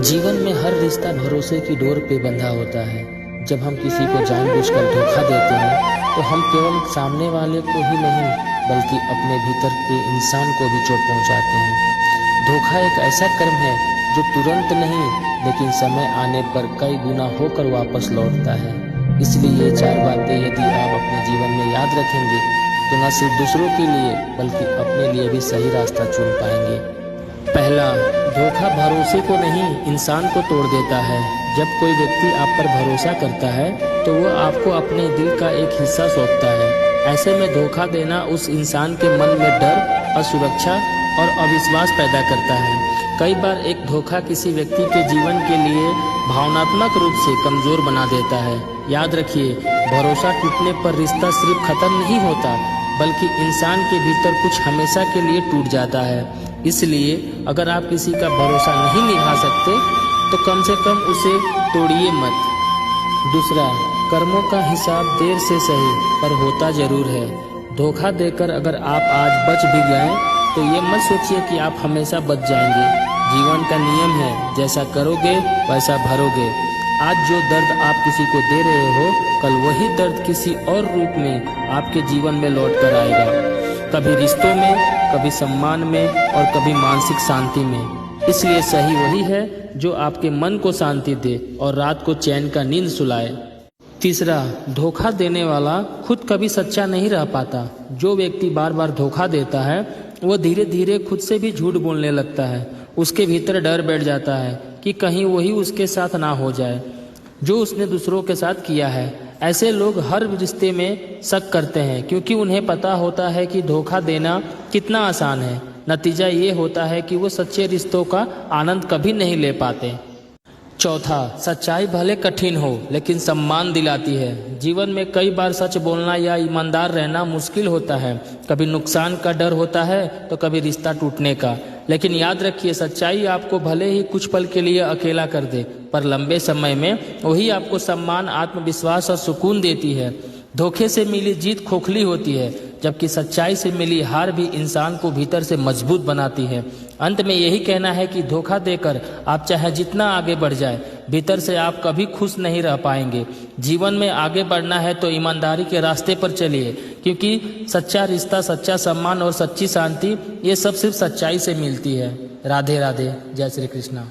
जीवन में हर रिश्ता भरोसे की डोर पे बंधा होता है। जब हम किसी को जानबूझकर धोखा देते हैं तो हम केवल सामने वाले को ही नहीं बल्कि अपने भीतर के इंसान को भी चोट पहुंचाते हैं। धोखा एक ऐसा कर्म है जो तुरंत नहीं लेकिन समय आने पर कई गुना होकर वापस लौटता है। इसलिए ये 4 बातें यदि आप अपने जीवन में याद रखेंगे तो न सिर्फ दूसरों के लिए बल्कि अपने लिए भी सही रास्ता चुन पाएंगे। पहला, धोखा भरोसे को नहीं इंसान को तोड़ देता है। जब कोई व्यक्ति आप पर भरोसा करता है तो वह आपको अपने दिल का एक हिस्सा सौंपता है। ऐसे में धोखा देना उस इंसान के मन में डर, असुरक्षा और अविश्वास पैदा करता है। कई बार एक धोखा किसी व्यक्ति के जीवन के लिए भावनात्मक रूप से कमजोर बना देता है। याद रखिए, भरोसा टूटने पर रिश्ता सिर्फ खत्म नहीं होता बल्कि इंसान के भीतर कुछ हमेशा के लिए टूट जाता है। इसलिए अगर आप किसी का भरोसा नहीं निभा सकते तो कम से कम उसे तोड़िए मत। दूसरा, कर्मों का हिसाब देर से सही पर होता जरूर है। धोखा देकर अगर आप आज बच भी गए तो ये मत सोचिए कि आप हमेशा बच जाएंगे। जीवन का नियम है, जैसा करोगे वैसा भरोगे। आज जो दर्द आप किसी को दे रहे हो, कल वही दर्द किसी और रूप में आपके जीवन में लौट कर आएगा। कभी रिश्तों में, कभी सम्मान में और कभी मानसिक शांति में। इसलिए सही वही है जो आपके मन को शांति दे और रात को चैन का नींद सुलाए। तीसरा, धोखा देने वाला खुद कभी सच्चा नहीं रह पाता। जो व्यक्ति बार बार धोखा देता है वो धीरे धीरे खुद से भी झूठ बोलने लगता है। उसके भीतर डर बैठ जाता है कि कहीं वही उसके साथ ना हो जाए जो उसने दूसरों के साथ किया है। ऐसे लोग हर रिश्ते में शक करते हैं क्योंकि उन्हें पता होता है कि धोखा देना कितना आसान है। नतीजा ये होता है कि वो सच्चे रिश्तों का आनंद कभी नहीं ले पाते। चौथा, सच्चाई भले कठिन हो लेकिन सम्मान दिलाती है। जीवन में कई बार सच बोलना या ईमानदार रहना मुश्किल होता है। कभी नुकसान का डर होता है तो कभी रिश्ता टूटने का। लेकिन याद रखिए, सच्चाई आपको भले ही कुछ पल के लिए अकेला कर दे पर लंबे समय में वही आपको सम्मान, आत्मविश्वास और सुकून देती है। धोखे से मिली जीत खोखली होती है जबकि सच्चाई से मिली हार भी इंसान को भीतर से मजबूत बनाती है। अंत में यही कहना है कि धोखा देकर आप चाहे जितना आगे बढ़ जाए, भीतर से आप कभी खुश नहीं रह पाएंगे। जीवन में आगे बढ़ना है तो ईमानदारी के रास्ते पर चलिए, क्योंकि सच्चा रिश्ता, सच्चा सम्मान और सच्ची शांति ये सब सिर्फ सच्चाई से मिलती है। राधे राधे, जय श्री कृष्णा।